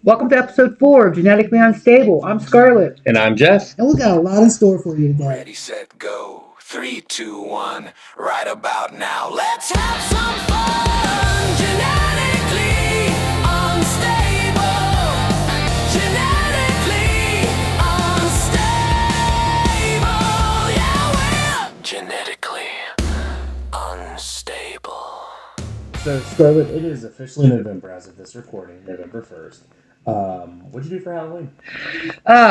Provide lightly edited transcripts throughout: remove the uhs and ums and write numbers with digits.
Welcome to episode 4 of Genetically Unstable. I'm Scarlett. And I'm Jeff. And we got a lot in store for you today. Ready, set, go. 3, 2, 1. Right about now. Let's have some fun. Genetically unstable. Genetically unstable. Yeah, we're genetically unstable. So, Scarlett, it is officially November as of this recording, November 1st. What'd you do for Halloween?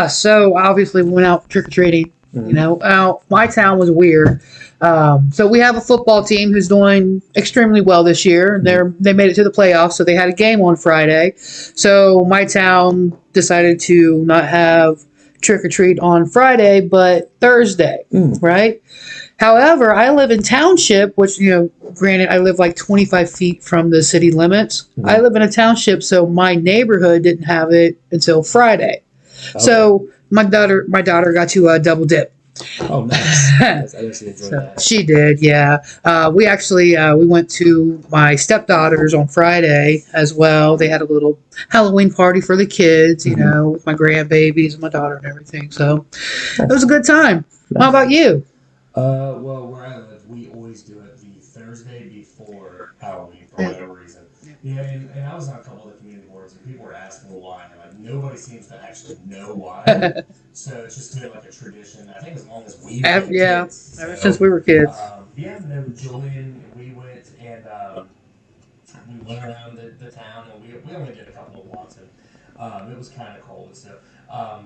So obviously we went out trick-or-treating. My town was weird. So we have a football team who's doing extremely well this year. They made it to the playoffs, so they had a game on Friday. So my town decided to not have trick-or-treat on Friday, but Thursday, right? However, I live in township, which, granted, I live like 25 feet from the city limits. I live in a township, so my neighborhood didn't have it until Friday. Okay. So my daughter got to double dip. Oh, nice. Yes, I just enjoyed that. She did, yeah. We went to my stepdaughter's on Friday as well. They had a little Halloween party for the kids, with my grandbabies and my daughter and everything. So it was a good time. Nice. How about you? Well, where I live, we always do it the Thursday before Halloween for whatever reason. Yeah, and I was on a couple of the community boards, and people were asking why, and like nobody seems to actually know why. So it's just been like a tradition. I think as long as we've been kids. Ever since we were kids. Julian, we went and we went around the town, and we only did a couple of walks, and it was kind of cold. So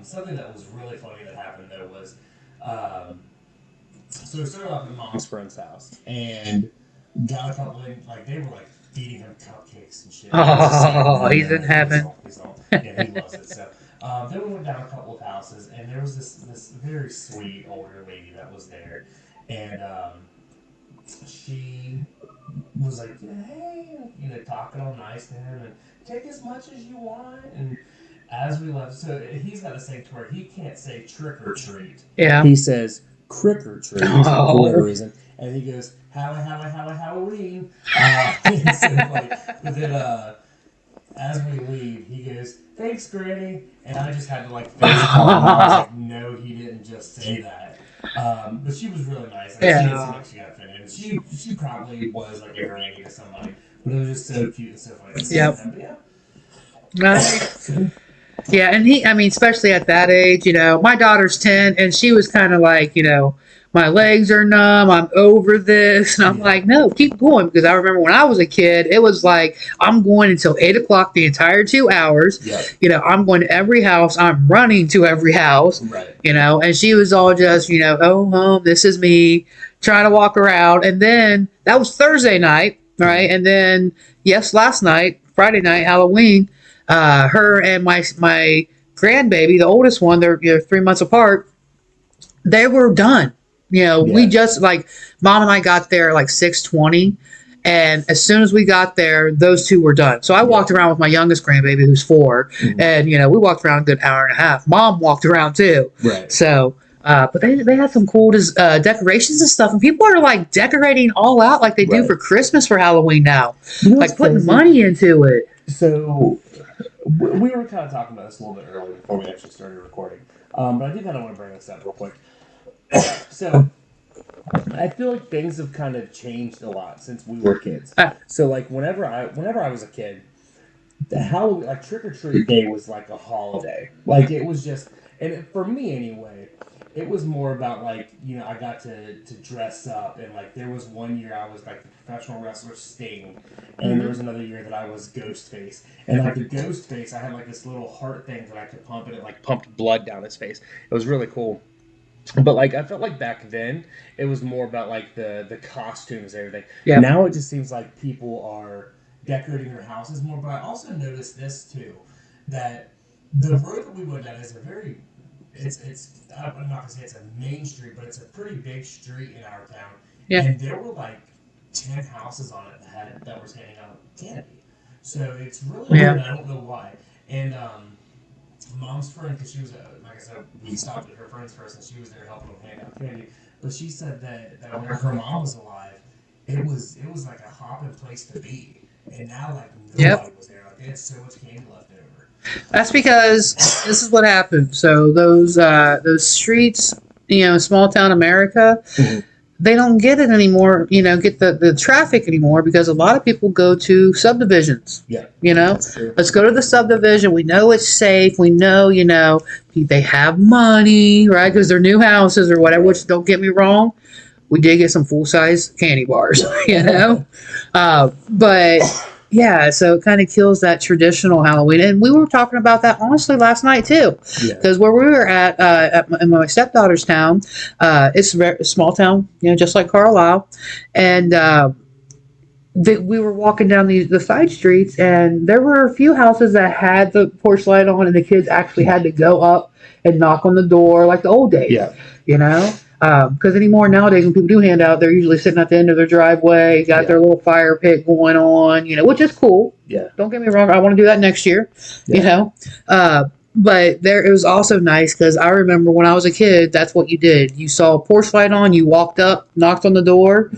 something that was really funny that happened though was. So we started off at Mom's friend's house and got a couple of, they were feeding him cupcakes and shit. Oh, he's in heaven. Yeah, he loves it. So then we went down a couple of houses and there was this very sweet older lady that was there. And she was like, hey, talking all nice to him and take as much as you want. And as we left, so he's got a saying to where he can't say trick or treat. Yeah. He says, crick or treat for whatever reason, and he goes Halloween. But then as we leave, he goes thanks, Granny, and I just had to face palm. I was like, no, he didn't just say that. But she was really nice. She didn't seem like she got offended. She probably was like a granny to somebody, but it was just so cute and so funny. Yep. Yeah. Nice. Yeah, and especially at that age, my daughter's 10, and she was kind of like, my legs are numb, I'm over this, and I'm like, no, keep going, because I remember when I was a kid, it was like, I'm going until 8 o'clock the entire 2 hours, I'm going to every house, I'm running to every house, right. And she was all just, oh, home, this is me, trying to walk around, and then, that was Thursday night, right, and then, last night, Friday night, Halloween, her and my grandbaby, the oldest one, they're 3 months apart. They were done. We just Mom and I got there at 6:20, and as soon as we got there, those two were done. So I walked around with my youngest grandbaby, who's 4, and we walked around a good hour and a half. Mom walked around too. Right. So. But they had some cool decorations and stuff, and people are decorating all out like they do for Christmas for Halloween now, putting money into it. So we were kind of talking about this a little bit earlier before we actually started recording, but I do kind of want to bring this up real quick. So I feel like things have kind of changed a lot since we were kids. So whenever I was a kid, the Halloween trick or treat day was like a holiday. It was just, and for me anyway. It was more about I got to dress up, and there was one year I was the professional wrestler Sting, and there was another year that I was Ghostface, and the Ghostface I had this little heart thing that I could pump, and it pumped blood down his face. It was really cool. But I felt back then it was more about the costumes and everything. Yeah. Now it just seems like people are decorating their houses more. But I also noticed this too, that the road that we went down is a very I'm not gonna say it's a main street, but it's a pretty big street in our town. Yeah. And there were 10 houses on it that was handing out candy. So it's really weird. I don't know why. And Mom's friend, because she was like I said, we stopped at her friend's first, and she was there helping them hand out candy. But she said that when her mom was alive, it was like a hopping place to be. And now nobody was there. They had so much candy left over. That's because this is what happened. So those streets, small town America, they don't get it anymore. Get the traffic anymore because a lot of people go to subdivisions. Yeah, Let's go to the subdivision. We know it's safe. We know they have money, right? Because they're new houses or whatever. Which, don't get me wrong, we did get some full size candy bars, but. Yeah, so it kind of kills that traditional Halloween, and we were talking about that honestly last night too, because where we were in my stepdaughter's town, it's a small town, just like Carlisle, and we were walking down the side streets, and there were a few houses that had the porch light on, and the kids actually had to go up and knock on the door like the old days, because anymore nowadays when people do hand out, they're usually sitting at the end of their driveway, got their little fire pit going on, which is cool. Yeah. Don't get me wrong, I want to do that next year, But it was also nice because I remember when I was a kid, that's what you did. You saw a porch light on, you walked up, knocked on the door,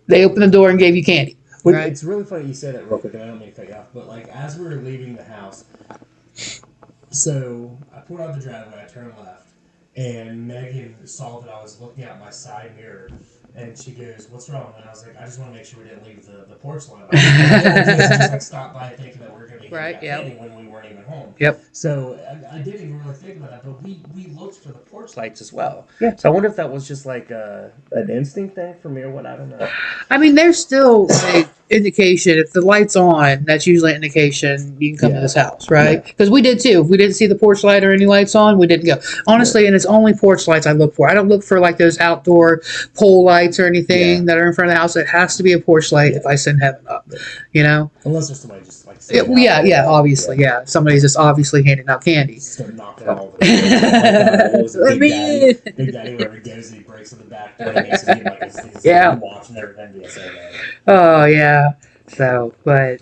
they opened the door and gave you candy. Right? It's really funny you said that real quick, and I don't mean to cut you off, but like as we were leaving the house, so I pulled out the driveway, I turned left. And Megan saw that I was looking out my side mirror, and she goes, "What's wrong?" And I was like, "I just want to make sure we didn't leave the porch light on." Just like stop by thinking that we were going to be handing when we weren't even home. Yep. So I didn't even really think about that, but we looked for the porch lights as well. Yeah. So I wonder if that was just like an instinct thing for me or what. I don't know. I mean, there's still like indication. If the light's on, that's usually an indication you can come to this house, right? Because we did too. If we didn't see the porch light or any lights on, we didn't go. Honestly, and it's only porch lights I look for. I don't look for like those outdoor pole lights or anything that are in front of the house. It has to be a porch light if I send heaven up, Unless there's somebody just like obviously, somebody's just obviously handing out candy. Start knocking all over the Big Daddy, wherever he goes, he breaks in the back door, and makes it seem like he's watching everything. Oh yeah. So, but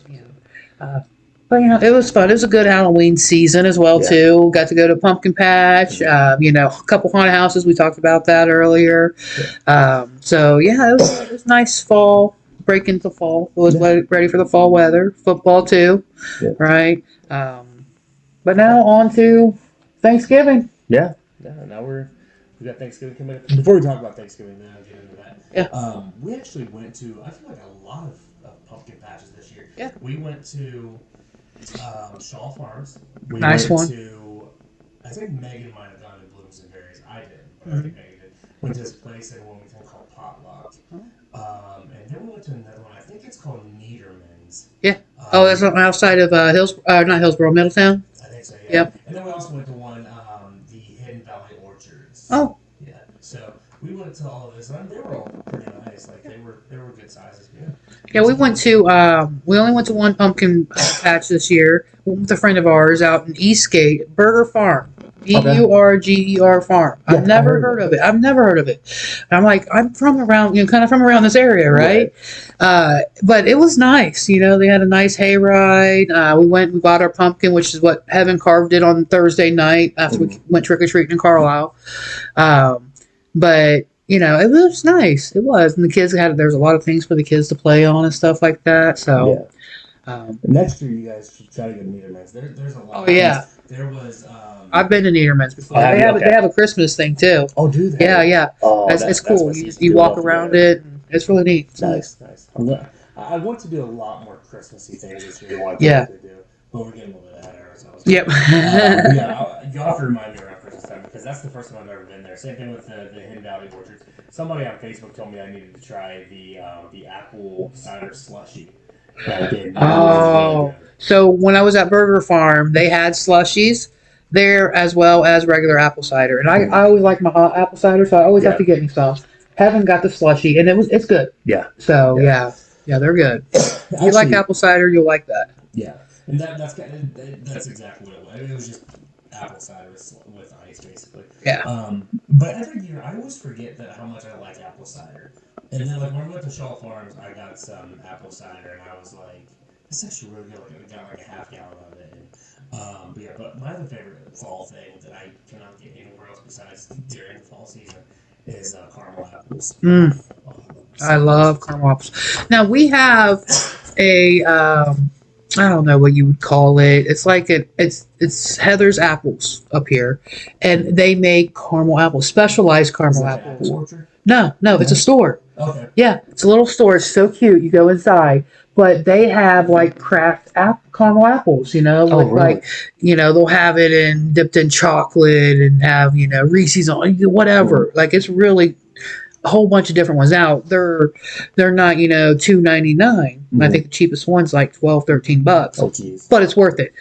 it was fun. It was a good Halloween season as well too. Got to go to Pumpkin Patch. A couple haunted houses. We talked about that earlier. So yeah, it was nice fall. Break into fall. It was ready for the fall weather. Football too, right? But now on to Thanksgiving. Yeah. Now we got Thanksgiving coming up. Before we talk about Thanksgiving, then I'll get into that. Yeah. We actually went to, I feel like a lot of pumpkin patches this year. Yeah. We went to Shaw Farms. We nice went one. To, I think Megan might have gone to Blooms and Berries. I did, but I think Megan did. Went to this place in Wilmington called Potluck. And then we went to another one. I think it's called Niederman's. Yeah. That's outside of not Hillsboro, Middletown. I think so. Yeah. Yep. And then we also went to one, the Hidden Valley Orchards. Oh. Yeah. So we went to all of this, and they were all pretty nice. Like they were good sizes. Yeah, we went to we only went to one pumpkin patch this year. We went with a friend of ours out in Eastgate, Burger Farm. Burger Farm. I've never heard of it. And I'm like, I'm from around, kind of from around this area, right? But it was nice. They had a nice hayride. We bought our pumpkin, which is what Heaven carved it on Thursday night after we went trick-or-treating in Carlisle. But, it was nice. It was. And the kids there's a lot of things for the kids to play on and stuff like that. So, next year you guys should try to go to Niederman's. There's a lot. Oh, yeah. There was. I've been to Niederman's before. They have a Christmas thing too. Oh, do they? Yeah. Oh, it's cool. You walk around it. And it's really neat. It's nice. I want to do a lot more Christmassy things this year. Yeah. But we're getting a little bit ahead of ourselves. Yep. You'll have to remind me around Christmas time because that's the first time I've ever been there. Same thing with the Hidden Valley Orchards. Somebody on Facebook told me I needed to try the apple cider slushy. So when I was at Burger Farm, they had slushies there as well as regular apple cider, and I always like my hot apple cider, so I always have to get me some. Haven't got the slushy, and it's good. Yeah. So yeah, they're good. If you like apple cider, you'll like that. Yeah, and that's exactly what it was. It was just apple cider with ice, basically. Yeah. But every year I always forget how much I like apple cider. And then, when we went to Shaw Farms, I got some apple cider, and I was like, "It's actually really good." I got a half gallon of it. And, but my other favorite fall thing that I cannot get anywhere else besides during the fall season is caramel apples. I love caramel apples. Now we have a I don't know what you would call it. It's like it's Heather's Apples up here, and they make caramel apples, specialized Is caramel that the apples. Apple Orchard? No, it's a store. Okay. Yeah, it's a little store. It's so cute. You go inside, but they have like craft caramel apples. Oh, With really? like, they'll have it in dipped in chocolate and have Reese's on whatever. Like it's really a whole bunch of different ones. Now they're not $2.99. I think the cheapest one's like $12-13, Oh, jeez. but it's worth it.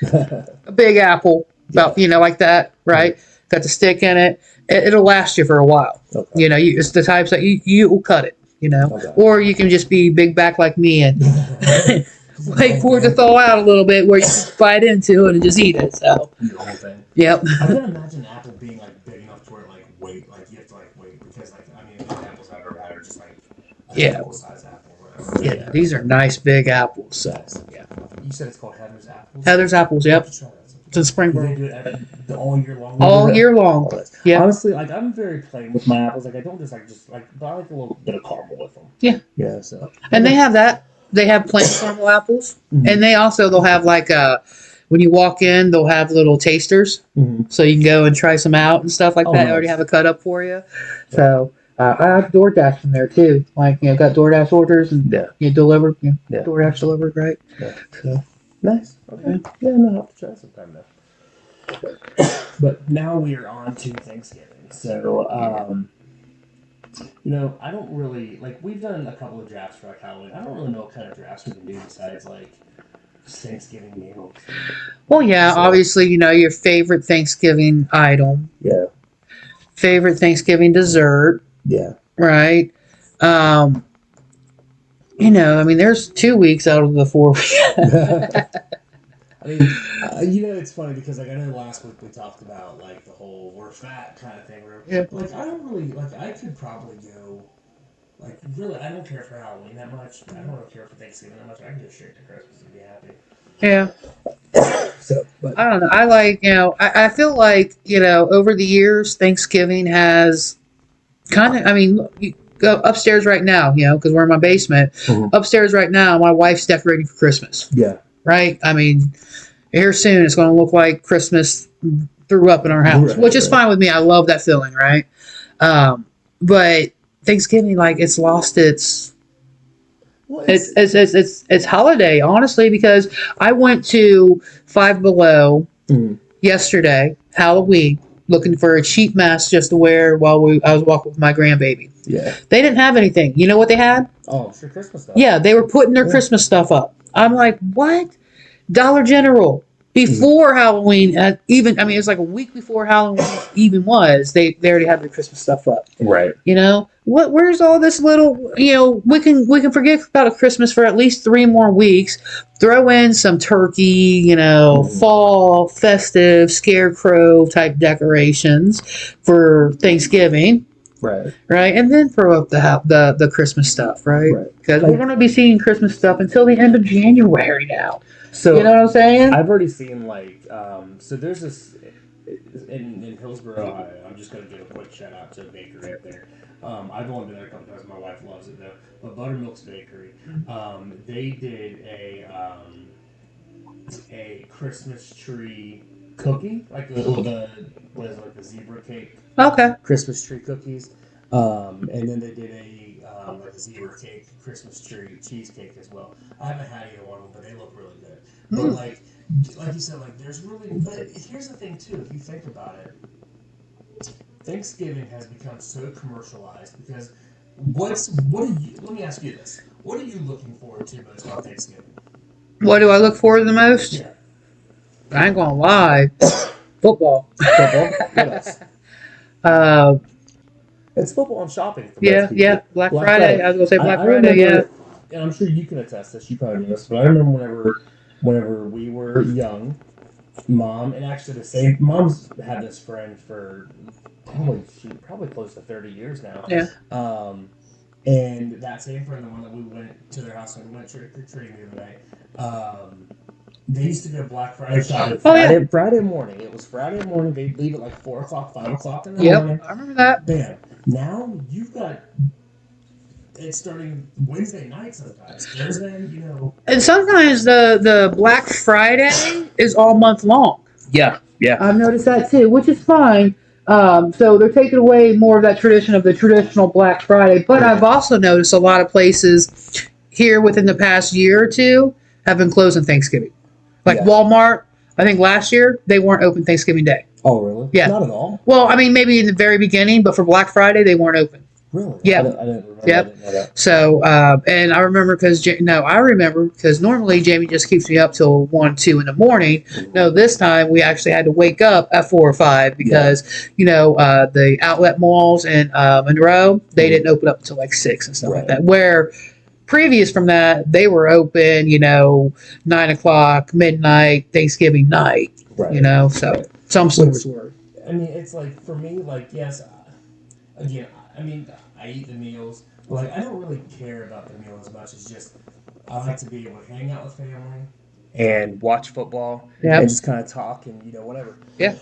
A big apple, about like that, right? Got the stick in it. It'll last you for a while. Okay. It's the types that you will cut it. Okay. Or you can just be big back like me and wait for it to thaw out a little bit where you can bite into it and just eat it. So, The whole thing. yep. I can imagine Apple being like big enough to where like wait, like you have to like wait because like I mean the apples I've ever had are just like Yeah. full size apple. Or whatever. Yeah, these are nice big apples. So, yeah. You said it's called Heather's Apples. Heather's apples. Yep. Try that sometime. It's in Do they Springboro. do it all year long? All year long. Yeah. Honestly, like I'm very plain with my apples. Like I don't just but I like a little bit of caramel with them. Yeah. Yeah. So. And they have that. They have plain caramel apples, and they'll have like when you walk in, they'll have little tasters, so you can go and try some out and stuff like that. Nice. They already have a cut up for you. So I have DoorDash from there too. Like got DoorDash orders and delivered. DoorDash delivered, right? Yeah. So Nice. Okay. Yeah, no, I'll have to try sometime though. But now we are on to Thanksgiving. So, I don't really we've done a couple of drafts for Halloween. I don't really know what kind of drafts we can do besides Thanksgiving meals. Well, yeah, obviously, your favorite Thanksgiving item, Yeah. favorite Thanksgiving dessert, Yeah. right? There's 2 weeks out of the 4 weeks. I mean, it's funny because I know last week we talked about the whole we're fat kind of thing. Yeah. I don't really I could probably go really. I don't care for Halloween that much. I don't really care for Thanksgiving that much. I can go straight to Christmas and be happy. Yeah. So, but I don't know. I I feel like, over the years, Thanksgiving has you go upstairs right now, because we're in my basement. Upstairs right now, my wife's decorating for Christmas, yeah. right? Here soon, it's going to look like Christmas threw up in our house, Right, which is fine with me. I love that feeling, right? But Thanksgiving, it's lost its... Well, It's holiday, honestly, because I went to Five Below yesterday, Halloween, looking for a cheap mask just to wear while I was walking with my grandbaby. Yeah. They didn't have anything. You know what they had? Oh, sure, Christmas stuff. Yeah, they were putting their Christmas stuff up. I'm like, what? Dollar General. Before Halloween, it was like a week before Halloween even was, they already had their Christmas stuff up. Right. Where's all this little, we can forget about a Christmas for at least 3 more weeks. Throw in some turkey, fall, festive, scarecrow type decorations for Thanksgiving. Right. Right. And then throw up the Christmas stuff, right? Because we're going to be seeing Christmas stuff until the end of January now. So you know what I'm saying? I've already seen so there's this in Hillsborough, Ohio. I'm just gonna give a quick shout out to a bakery up there. I've only been there a couple times. My wife loves it though. But Buttermilk's Bakery, they did a Christmas tree cookie, the zebra cake. Okay. Christmas tree cookies, and then they did a zebra cake Christmas tree cheesecake as well. I haven't had either one of them, but they look really good. But like you said, there's really. But here's the thing too. If you think about it, Thanksgiving has become so commercialized because let me ask you this: what are you looking forward to most on Thanksgiving? What do I look forward to the most? Yeah. I ain't gonna lie. Football. Football. What else? It's football and shopping. For most people. Yeah. Black Friday. I was gonna say Black Friday. Remember, and I'm sure you can attest this. You probably know this, but I remember whenever we were young, Mom and actually Mom's had this friend for probably close to 30 years now. Yeah. And that same friend, the one that we went to their house and we went trick or treating the other day. They used to go Black Friday shopping Friday morning. It was Friday morning. They'd leave at 4 o'clock, 5 o'clock in the morning. I remember that. Man, now you've got it's starting Wednesday night sometimes. Thursday, And sometimes the Black Friday is all month long. Yeah, yeah. I've noticed that too, which is fine. So they're taking away more of that tradition of the traditional Black Friday. But I've also noticed a lot of places here within the past year or two have been closed on Thanksgiving. Like Yeah. Walmart, I think last year they weren't open Thanksgiving Day. Oh, really? Yeah. Not at all. Well, I mean, maybe in the very beginning, but for Black Friday they weren't open. Really? Yeah. I didn't remember. Yep. I didn't know that. So, and I remember because normally Jamie just keeps me up till 1, 2 in the morning. No, this time we actually had to wake up at 4 or 5 because, the outlet malls in Monroe, they didn't open up until like 6 and stuff like that. Where previous from that, they were open, 9 o'clock, midnight, Thanksgiving night, Right. so some stores were. I mean, it's like, for me, like, yes, again, I mean, I eat the meals, but, like, I don't really care about the meal as much as just, I like to be able to hang out with family and watch football and just kind of talk and, whatever. Yeah.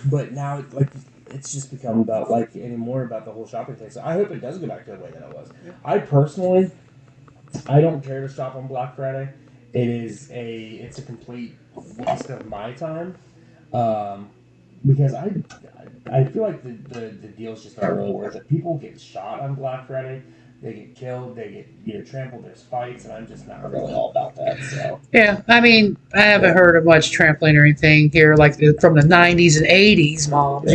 But now, like, it's just become about, like, anymore about the whole shopping thing. So I hope it does go back to the way that it was. Yeah. I personally, I don't care to shop on Black Friday. It's a complete waste of my time. Because I feel like the deals just aren't really worth it. People get shot on Black Friday. They get killed. They get trampled. There's fights, and I'm just not really all about that. So yeah, I mean, I haven't heard of much trampling or anything here, like from the '90s and '80s, moms.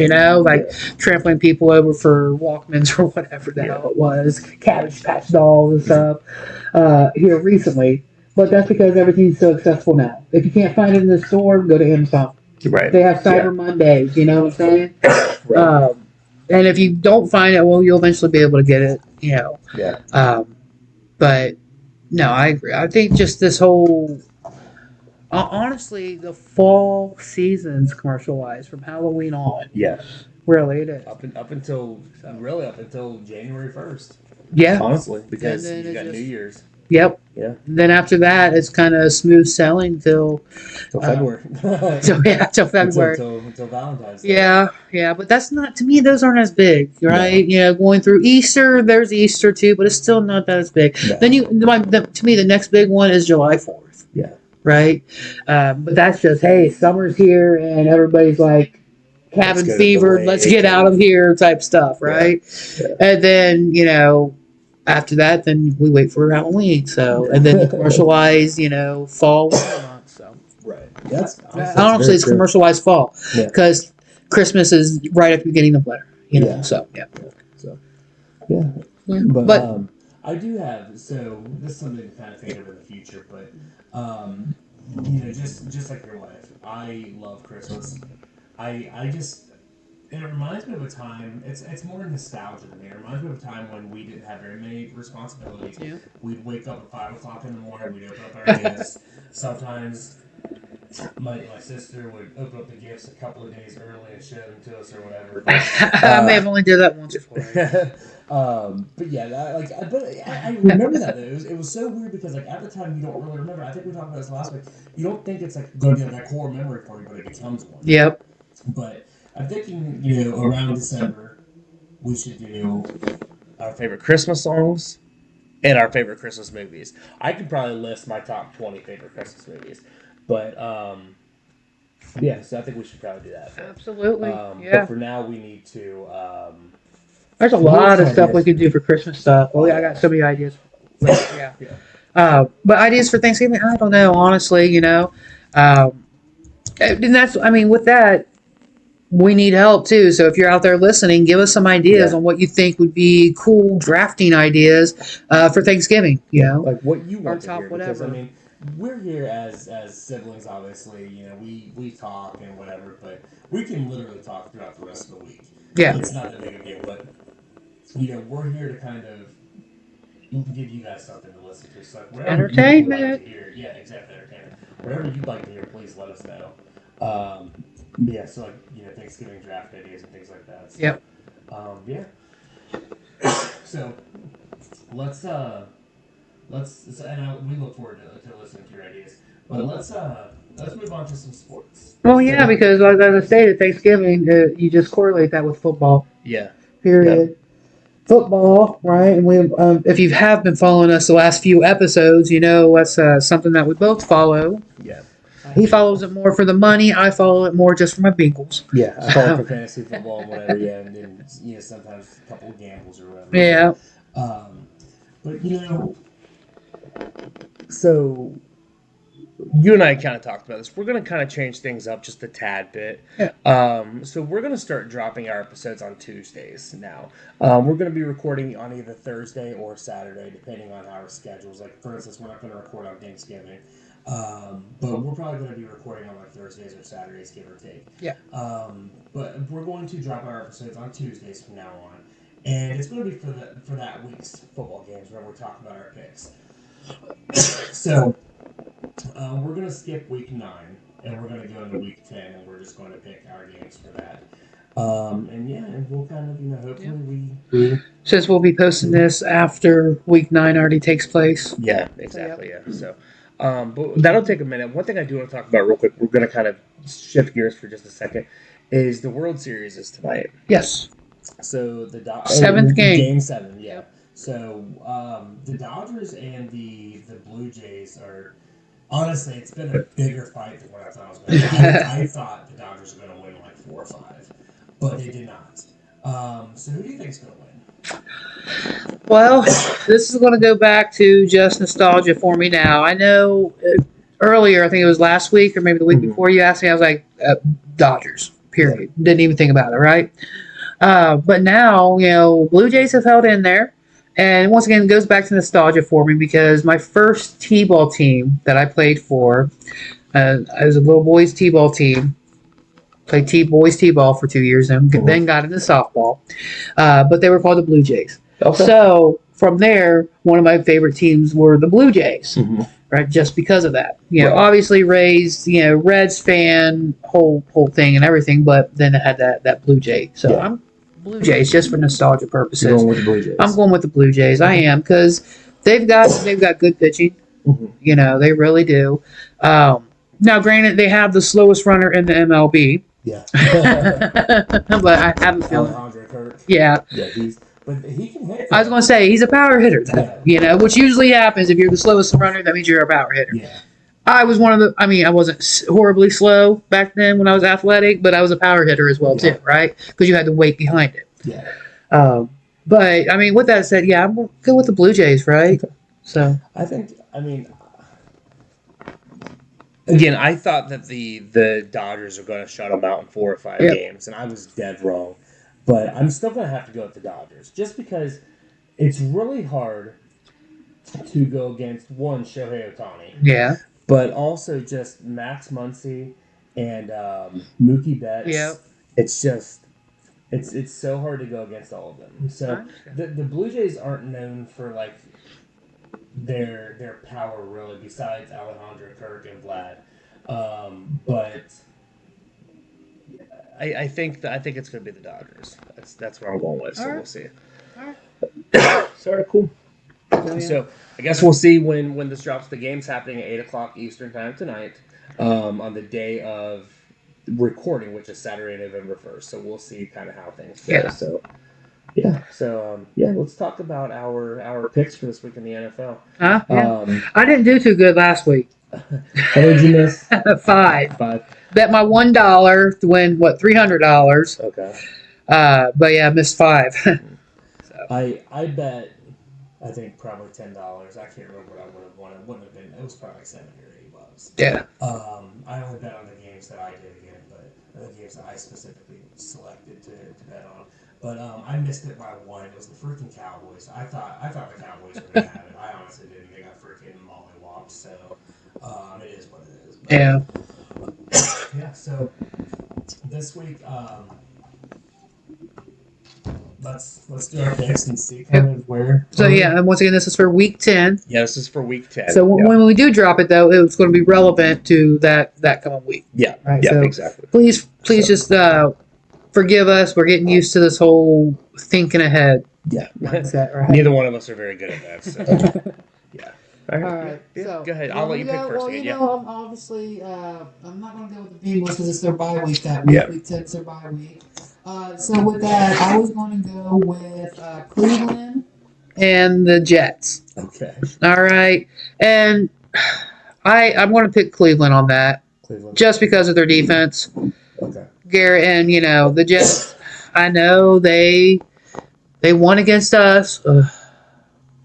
Trampling people over for Walkmans or whatever the hell it was, Cabbage Patch dolls and stuff. Here recently, but that's because everything's so accessible now. If you can't find it in the store, go to Amazon. Right. They have Cyber Mondays, you know what I'm saying? Right. And if you don't find it, well, you'll eventually be able to get it, Yeah. But no, I agree. I think just this whole, honestly, the fall season's commercialized from Halloween on. Yes. Really, it is. Up until January 1st. Yeah. Honestly, because then you got just- New Year's. Yep. Yeah. Then after that, it's kind of smooth selling till February. till February. Until Valentine's Day. Yeah, but that's not, to me, those aren't as big, right? No. Going through Easter, there's Easter too, but it's still not that as big. No. Then to me, the next big one is July 4th. Yeah. Right? But that's just, hey, summer's here and everybody's like cabin fever, let's get out of here type stuff, right? Yeah. And then, after that, then we wait for Halloween. So, and then you commercialize, fall, winter months. So, Right. That's honestly, it's commercialized fall Yeah. because Christmas is right at the beginning of winter. Yeah. So yeah. So yeah. But I do have, so this is something to kind of think of in the future, but just like your wife, I love Christmas. It reminds me of a time, it's more nostalgia to me. It reminds me of a time when we didn't have very many responsibilities. Yeah. We'd wake up at 5 o'clock in the morning, we'd open up our gifts. Sometimes my sister would open up the gifts a couple of days early and show them to us or whatever. I may have only did that once or twice. But yeah, I remember that though. It was so weird because at the time you don't really remember. I think we talked about this last week. You don't think it's going to be that core memory for you, but it becomes one. Yep. But I'm thinking, around December, we should do our favorite Christmas songs and our favorite Christmas movies. I could probably list my top 20 favorite Christmas movies, but so I think we should probably do that. Absolutely. But for now, we need to. There's a lot of stuff we could do for Christmas stuff. Well, I got so many ideas. Yeah. But ideas for Thanksgiving, I don't know, honestly, and that's, with that, we need help too. So if you're out there listening, give us some ideas on what you think would be cool drafting ideas for Thanksgiving. Like what you want to top hear. whatever. Because, we're here as siblings, obviously. We talk and whatever, but we can literally talk throughout the rest of the week. Yeah. It's not that big a deal, but we're here to kind of give you guys something to listen to. So whatever Entertainment. you'd like to hear, yeah, exactly, entertainment. Whatever you'd like to hear, please let us know. So Thanksgiving draft ideas and things like that. So, Yep. So let's we look forward to listening to your ideas. But let's move on to some sports. Well, yeah, because as I stated, Thanksgiving, you just correlate that with football. Yeah. Period. football, right? And we, if you have been following us the last few episodes, you know that's something that we both follow. Yeah. He follows it more for the money. I follow it more just for my Bengals. Yeah, I follow for fantasy football and whatever, yeah, and then, sometimes a couple of gambles or whatever. Yeah. But, so you and I kind of talked about this. We're going to kind of change things up just a tad bit. Yeah. So we're going to start dropping our episodes on Tuesdays now. We're going to be recording on either Thursday or Saturday, depending on our schedules. Like, for instance, we're not going to record on Thanksgiving. But we're probably going to be recording on like Thursdays or Saturdays, give or take. Yeah. But we're going to drop our episodes on Tuesdays from now on. And it's going to be for that week's football games where we're talking about our picks. So we're going to skip week 9 and we're going to go into week 10 and we're just going to pick our games for that. And we'll kind of, hopefully we Since we'll be posting this after week 9 already takes place. Yeah, exactly. Yeah. So, but that'll take a minute. One thing I do want to talk about real quick, we're going to kind of shift gears for just a second, is the World Series is tonight. Yes. So the seventh game. Game 7, yeah. So the Dodgers and the Blue Jays are, honestly, it's been a bigger fight than what I thought it was going to be. I thought the Dodgers were going to win like 4 or 5, but they did not. So who do you think is going to win? Well, this is going to go back to just nostalgia for me now. I know earlier, I think it was last week or maybe the week before you asked me, I was like, Dodgers, period. Didn't even think about it, right? But now, Blue Jays have held in there. And once again, it goes back to nostalgia for me because my first T-ball team that I played for, I was a little boys T-ball team. Played boys T-ball for 2 years and then got into softball. But they were called the Blue Jays. Okay. So from there, one of my favorite teams were the Blue Jays, right? Just because of that. Obviously raised, Reds fan, whole thing and everything, but then it had that Blue Jay. So I'm Blue Jays just for nostalgia purposes. You're going with the Blue Jays. I'm going with the Blue Jays. I am because they've got good pitching. They really do. Now, granted, they have the slowest runner in the MLB. Yeah. But I have a feeling. Alejandro Kirk. Yeah. Yeah, but he can hit. I was going to say, he's a power hitter, though, which usually happens if you're the slowest runner, that means you're a power hitter. Yeah. I was I wasn't horribly slow back then when I was athletic, but I was a power hitter as well, too, right? Because you had the weight behind it. Yeah. But, with that said, I'm going to go with the Blue Jays, right? So again, I thought that the Dodgers are going to shut them out in 4 or 5 games, and I was dead wrong. But I'm still going to have to go with the Dodgers, just because it's really hard to go against, one, Shohei Ohtani. Yeah. But also just Max Muncy and Mookie Betts. Yeah. It's just, it's so hard to go against all of them. So the Blue Jays aren't known for, like, their power, really, besides Alejandro Kirk and Vlad. But I think it's going to be the Dodgers. That's what I'm going with. So we'll see. All right. So cool. So I guess we'll see when this drops. The game's happening at 8:00 Eastern time tonight, on the day of recording, which is Saturday, November 1st. So we'll see kind of how things go. Yeah. So let's talk about our picks for this week in the NFL. I didn't do too good last week. How did you miss? 5. Bet my $1 to win $300. Okay. But yeah, I missed 5. So. I bet. I think probably $10. I can't remember what I would have won. It wouldn't have been. It was probably like $70 or $80. Yeah. I only bet on the games that I did again, but the games that I specifically selected to bet on. But I missed it by 1. It was the freaking Cowboys. I thought the Cowboys were gonna have it. I honestly didn't. They got freaking mollywopped. So it is what it is. But, yeah. So this week. Let's do our picks and see kind of where. So and once again, this is for week 10. Yeah, this is for week 10. So when we do drop it, though, it's going to be relevant to that coming week. Yeah. Right. Yeah. So exactly. Please just forgive us. We're getting used to this whole thinking ahead. Yeah. Mindset, right? Neither one of us are very good at that. So. Yeah. All right. Yeah. So, go ahead. I'll let you pick first again. I'm obviously I'm not going to go with the Bengals because it's their bye week that week. Yeah. Week 10's their bye week. So with that, I was going to go with Cleveland and the Jets. Okay. All right, and I'm going to pick Cleveland on that Cleveland. just because of their defense. Okay. Garrett and the Jets. I know they won against us.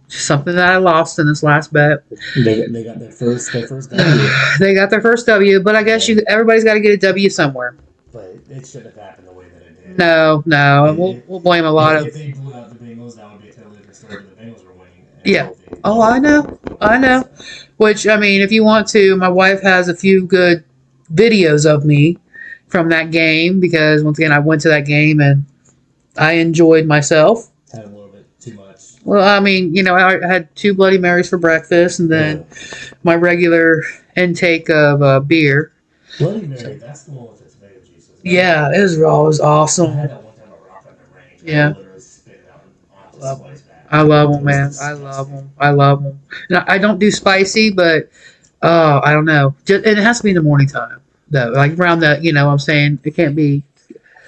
Something that I lost in this last bet. They got their first W. They got their first W, but I guess everybody's got to get a W somewhere. But it shouldn't have happened the way that it did. No, we'll blame a lot of. If they blew out the Bengals, that would be a totally different story. But the Bengals were winning. Yeah. Oh, I know. Which I mean, if you want to, my wife has a few good videos of me from that game because once again, I went to that game and I enjoyed myself. Had a little bit too much. Well, I mean, I had 2 Bloody Marys for breakfast and then my regular intake of beer. Bloody Mary, that's the one with the tomato juices. Yeah, it was awesome. I had that one time at Rock Under Range. Yeah. I literally spit it out onto somebody's back. I love them, man. I love them. Now, I don't do spicy, but I don't know. And it has to be in the morning time, though. Like around that, I'm saying it can't be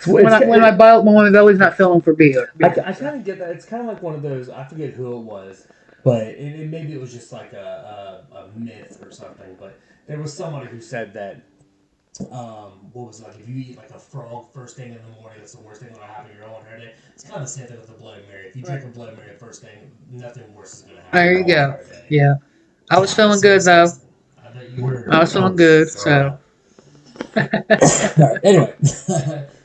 when my belly's not filling for beer. I kind of get that. It's kind of like one of those. I forget who it was, but maybe it was just like a myth or something. But there was somebody who said that. What was it, like if you eat like a frog first thing in the morning, that's the worst thing that'll happen. You're on day. It's kind of the same thing with the Bloody Mary. If you drink a Bloody Mary the first thing, nothing worse is going to happen. There you go. Yeah, I was feeling good though. I was feeling good. So. Anyway,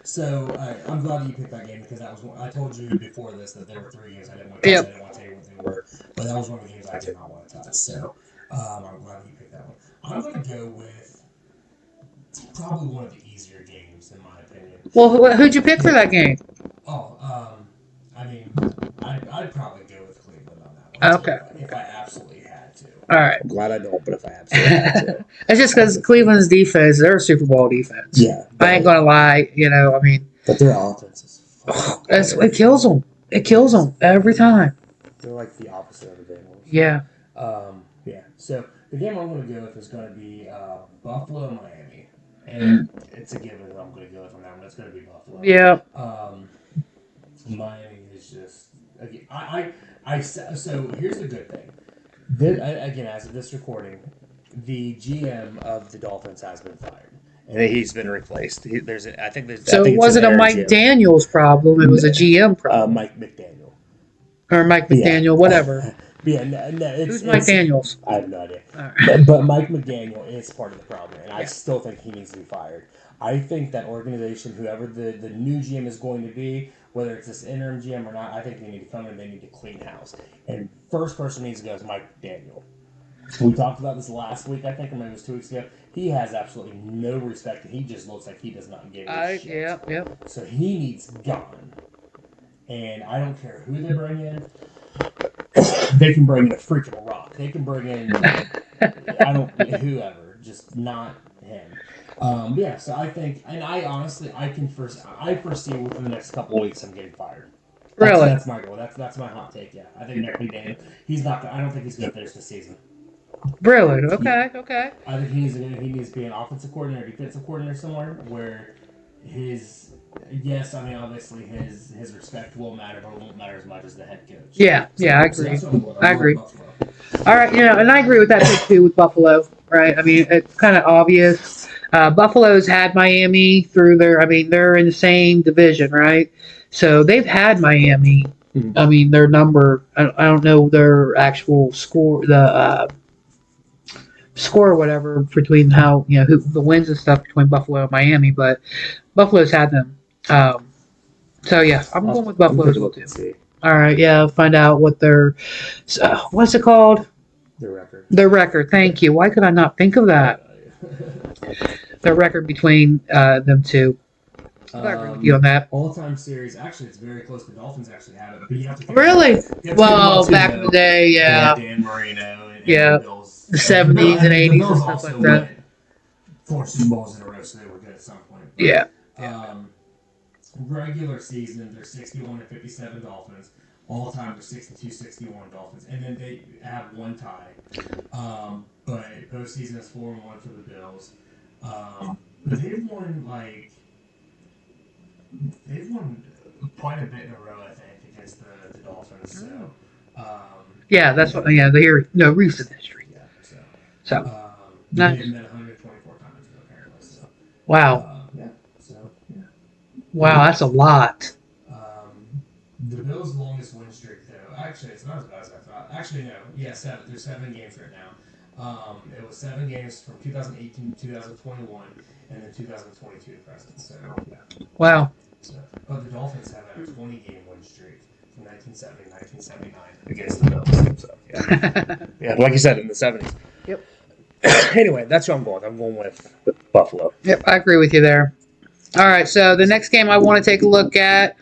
so I'm glad that you picked that game because that was one, I told you before this that there were 3 games I didn't want to touch. I didn't want to tell you what they were, but that was one of the games I did not want to touch. So I'm glad that you picked that one. I'm going to go with probably one of the easier games in my opinion. Well, who'd you pick for that game? Oh, I mean, I'd probably go with Cleveland on that one. Okay. If I absolutely had to. All right. I'm glad I don't, but if I absolutely had to. It's just because Cleveland's defense, they're a Super Bowl defense. Yeah. I ain't gonna lie. I mean. But their offense is. It kills them. It kills them every time. They're like the opposite of the Bengals. Yeah. Yeah. So the game I'm going to go with is going to be Buffalo, Miami. And it's a given that I'm going to go with on that one. It's going to be Buffalo. Yeah. Miami is just again. So here's the good thing. Again, as of this recording, the GM of the Dolphins has been fired, and he's been replaced. I think it wasn't a Mike Daniels problem; it was a GM problem. Mike McDaniel or Mike McDaniel, whatever. Yeah, who's Mike Daniels? I have no idea. Right. But Mike McDaniel is part of the problem, and I still think he needs to be fired. I think that organization, whoever the new GM is going to be, whether it's this interim GM or not, I think they need to come in and they need to clean house. And first person needs to go is Mike McDaniel. We talked about this last week, I think, or maybe it was 2 weeks ago. He has absolutely no respect, and he just looks like he does not give a shit. Yeah. So he needs gone. And I don't care who they bring in. They can bring in a freaking Rock. They can bring in whoever, just not him. So I think, and I foresee within the next couple of weeks I'm getting fired. Really? That's my goal. That's my hot take. Yeah, I think Nick McDaniel. He's not. I don't think he's going to finish the season. Really? Okay. I think he needs to be an offensive coordinator, defensive coordinator somewhere where obviously his respect will matter, but it won't matter as much as the head coach. Yeah, I agree. I agree. All right, and I agree with that pick too with Buffalo, right? I mean, it's kind of obvious. Buffalo's had Miami through they're in the same division, right? So they've had Miami. Mm-hmm. I mean, their number, I don't know their actual score, score or whatever between who the wins and stuff between Buffalo and Miami, but Buffalo's had them. So yeah, I'm going with Buffalo as well too. All right, yeah, find out what their what's it called? Their record. Their record. Thank you. Why could I not think of that? Their record between them two. I agree with you on that. All-time series. Actually, it's very close. The Dolphins actually have it, but you have to. Really? Well, back in the day, yeah. Dan Marino and the Bills. The 70s and 80s and stuff like that. 4 Super Bowls in a row, so they were good at some point. But, yeah. Regular season, they're 61-57 Dolphins. All time, they're 62-61 Dolphins, and then they have one tie. But postseason is 4-1 for the Bills. But they've won they've won quite a bit in a row, I think, against the Dolphins. So, Yeah, that's what. Yeah, they're recent history. yeah. So They've nice. met 124 times apparently. So, Wow, yeah. So, yeah. wow, that's a lot. The Bills' longest win streak, though, actually, it's not as bad as I thought. Actually, no. Yeah, 7. There's 7 games right now. It was 7 games from 2018 to 2021, and then 2022 to present. So, yeah. Wow. So, but the Dolphins have a 20-game win streak from 1970 to 1979 against the Bills. So, yeah. Yeah, like you said, in the 70s. Yep. Anyway, that's who I'm going. I'm going with Buffalo. Yep, I agree with you there. All right, so the next game I want to take a look at,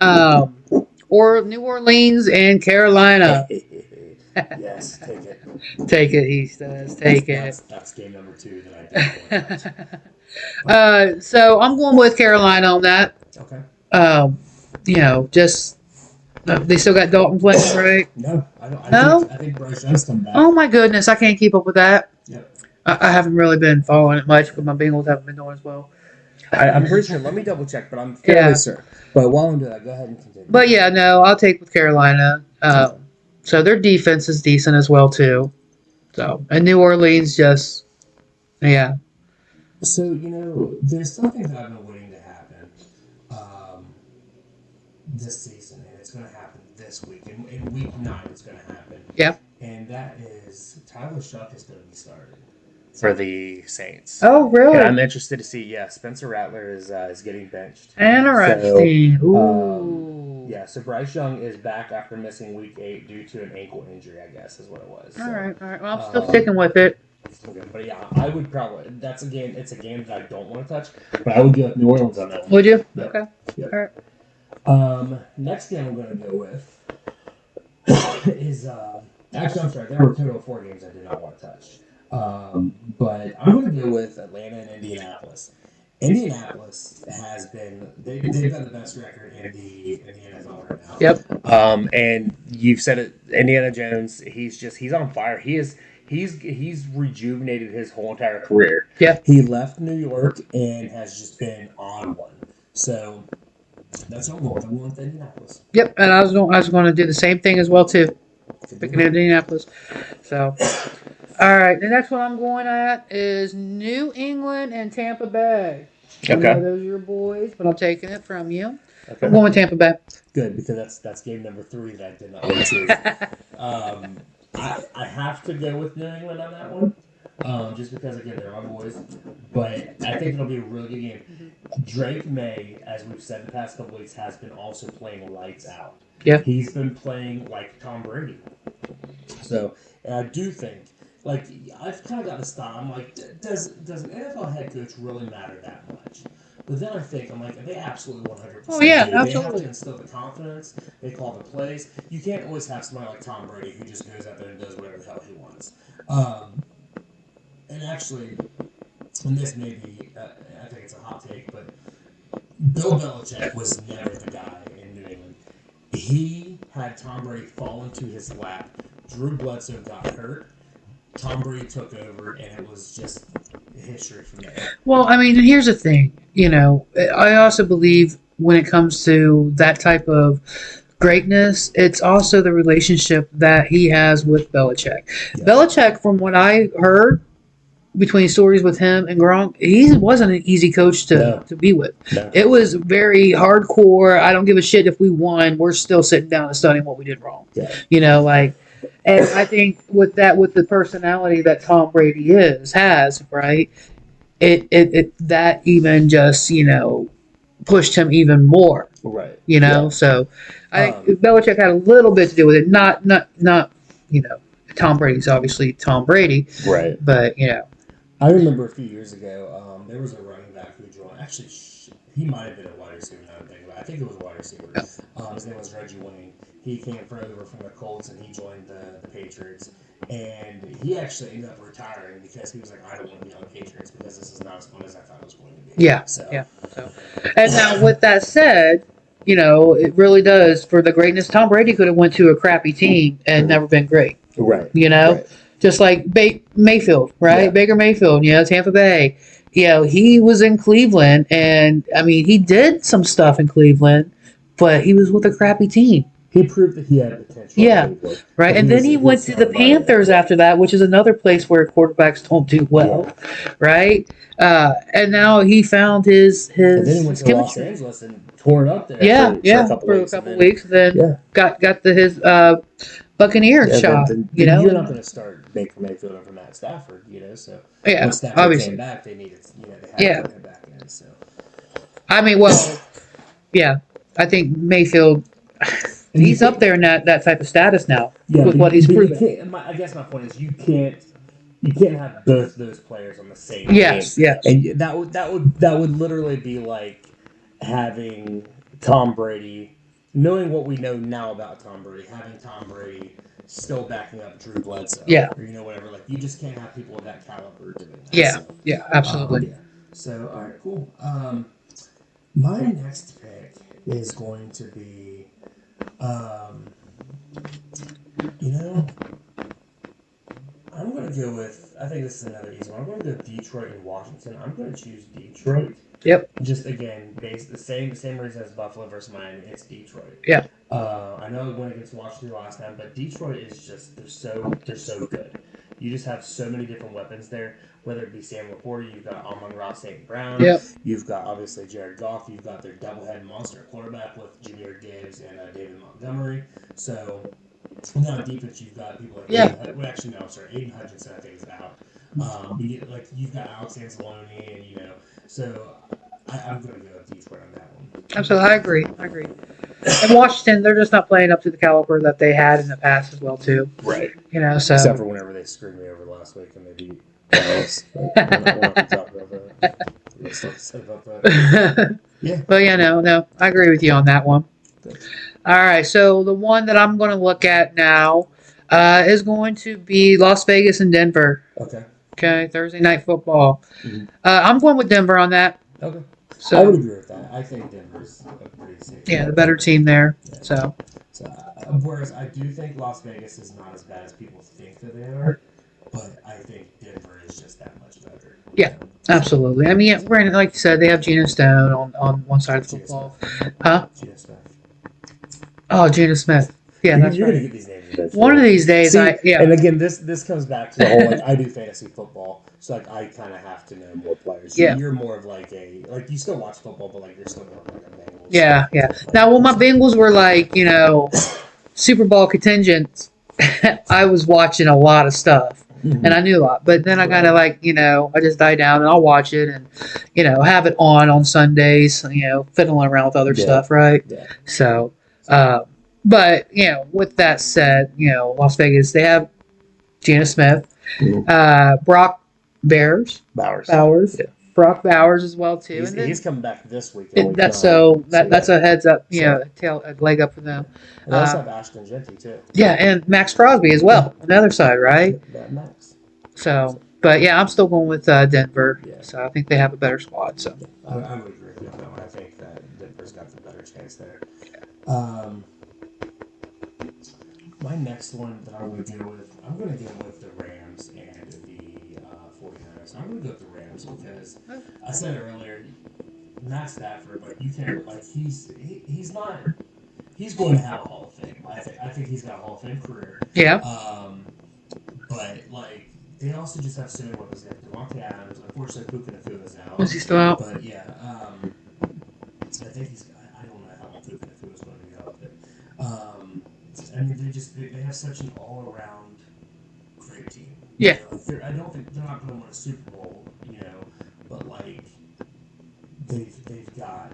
or New Orleans and Carolina. Yes, take it. Take it, he says. Take it. That's game number 2 that I didn't want. So I'm going with Carolina on that. Okay. Just they still got Dalton playing, right? No, I don't. No? I think Bryce Young's come back. Oh my goodness, I can't keep up with that. Yep. I haven't really been following it much because my Bengals haven't been doing as well. I'm pretty sure. Let me double check, but I'm fairly certain. But while I'm doing that, go ahead and continue. But yeah, no, I'll take with Carolina. So their defense is decent as well too. So and New Orleans just, yeah. So there's something that I've been waiting to happen this season, and it's going to happen this week. In week 9, it's going to happen. Yeah. And that is Tyler Shuck is going to be started for the Saints. Oh really? And I'm interested to see. Yeah, Spencer Rattler is getting benched. Interesting. So, Ooh. yeah, so Bryce Young is back after missing week 8 due to an ankle injury, I guess is what it was. All right. Well, I'm still sticking with it. Okay, but yeah, I would probably. It's a game that I don't want to touch, but I would go with New Orleans on that one. Would you? Yep. Okay. Yep. All right. Next game I'm going to go with is actually I'm sorry, there were a total of 4 games I did not want to touch, but I'm going to go with Atlanta and Indianapolis. Indianapolis has been they've got the best record in the NFL right now. Yep. And you've said it, Indiana Jones. He's on fire. He's rejuvenated his whole entire career. Yeah. He left New York and has just been on one. So that's what I'm going with. I'm going with Indianapolis. Yep. And I was going to do the same thing as well too. Picking Indianapolis. So, all right. The next one I'm going at is New England and Tampa Bay. I know those are your boys, but I'm taking it from you. Okay. I'm going with Tampa Bay. Good, because that's game number 3 that I did not want to. I have to go with New England on that one, just because, again, they're my boys. But I think it'll be a really good game. Drake May, as we've said the past couple weeks, has been also playing lights out. Yeah. He's been playing like Tom Brady. So, and I do think, like, I've kind of got this thought. I'm like, does an NFL head coach really matter that much? But then I think, I'm like, they absolutely 100%. Oh, yeah, do. absolutely. They have to instill the confidence. They call the plays. You can't always have somebody like Tom Brady who just goes out there and does whatever the hell he wants. And actually, and this may be, I think it's a hot take, but Bill Belichick was never the guy in New England. He had Tom Brady fall into his lap. Drew Bledsoe got hurt. Tom Brady took over, and it was just history from there. Well, I mean, here's the thing. I also believe when it comes to that type of greatness, it's also the relationship that he has with Belichick. Yeah. Belichick, from what I heard between stories with him and Gronk, he wasn't an easy coach to be with. No. It was very hardcore. I don't give a shit if we won. We're still sitting down and studying what we did wrong. Yeah. And I think with the personality that Tom Brady has, right? It that even just, pushed him even more. Right. So I think Belichick had a little bit to do with it. Not Tom Brady's obviously Tom Brady. Right. But, I remember a few years ago, there was a running back who joined. Actually, he might have been a wide receiver now I'm thinking about it. I think it was a wide receiver. Yeah. His name was Reggie Wayne. He came over from the Colts and he joined the Patriots. And he actually ended up retiring because he was like, I don't want to be on the Patriots because this is not as fun as I thought it was going to be. Yeah. So. And now with that said, it really does for the greatness. Tom Brady could have went to a crappy team and never been great. Right. Just like Mayfield, right? Yeah. Baker Mayfield, Tampa Bay. he was in Cleveland, and I mean, he did some stuff in Cleveland, but he was with a crappy team. He proved that he had potential. Yeah, right. And then he went to the Panthers after that, which is another place where quarterbacks don't do well, right? And now he found his And then he went his to Los chemistry. Angeles and tore it up there Yeah, for a couple for a weeks. couple weeks, and then Yeah. got his Buccaneer shot. Then you know, you're not going to start Baker Mayfield over Matt Stafford, So Yeah, when Stafford obviously. came back, they needed, they had to put him back in. So I mean, well, yeah, I think Mayfield. He's up there in that type of status now with what he's proven. I guess my point is you can't have both those players on the same team. Yes, And that would literally be like having Tom Brady, knowing what we know now about Tom Brady, having Tom Brady still backing up Drew Bledsoe. Yeah. Or whatever. Like you just can't have people of that caliber doing that. Yeah, yeah, absolutely. So all right, cool. My next pick is going to be, I'm going to go with, I think this is another easy one. I'm going to go Detroit and Washington. I'm going to choose Detroit. Yep. Just again, based the same reason as Buffalo versus Miami. It's Detroit. Yeah. I know it went against Washington last time, but Detroit is just they're so good. You just have so many different weapons there. Whether it be Sam Laporta, you've got Amon-Ra St. Brown. Yep. You've got obviously Jared Goff. You've got their double-head monster quarterback with Jahmyr Gibbs and David Montgomery. So now on defense, you've got people like Aiden Hutchinson. I think is out. You've got Alex Anzalone, and so I'm going to go with Detroit on that one. Absolutely, I agree. And Washington, they're just not playing up to the caliber that they had in the past as well, too. Right. So except for whenever they screwed me over last week and they beat Dallas. We'll have to talk about that. Let's not say about that. Yeah. But no, I agree with you on that one. All right, so the one that I'm going to look at now is going to be Las Vegas and Denver. Okay, Thursday night football. Mm-hmm. I'm going with Denver on that. Okay. So, I would agree with that. I think Denver's a pretty safe. Yeah, the better team there. Yeah. So whereas I do think Las Vegas is not as bad as people think that they are, but I think Denver is just that much better. Yeah, absolutely. I mean, granted, like you said, they have Geno Stone on one side of the football. Huh? Geno Smith. Oh, Geno Smith. Yeah, that's You're right. Gonna get these names eventually. One of these days, And again, this comes back to the whole I do fantasy football, so I kind of have to know more players. Yeah. You're more of you still watch football, but you're still more of a Bengals. Yeah. Now, when my Bengals were Super Bowl contingents, I was watching a lot of stuff. Mm-hmm. And I knew a lot, but then I kind of I just die down and I'll watch it and, have it on Sundays, fiddling around with other stuff, right? Yeah. So, but, with that said, Las Vegas, they have Geno Smith, Brock Bowers. Yeah. Brock Bowers as well, too. He's coming back this week. That's a heads up, a leg up for them. And they also have Ashton Genty, too. Yeah, and Max Crosby as well, on the other side, right? Yeah, Max. So, but yeah, I'm still going with Denver. Yeah. So I think they have a better squad. So I would agree with that one. I think that Denver's got the better chance there. My next one that I'm going to go with the Rams and the 49ers. I'm going to go with the Rams because I said earlier, Matt Stafford, you can't he's not. He's going to have a Hall of Fame. I think he's got a Hall of Fame career. Yeah. But they also just have so many weapons. They have Devontae Adams. Unfortunately, Puka Nacua is out. Is he still out? But yeah, I think he's. I don't know how long Puka Nacua is going to be out, but I mean, they have such an all-around great team. Yeah. I don't think they're not going to win a Super Bowl, but they've got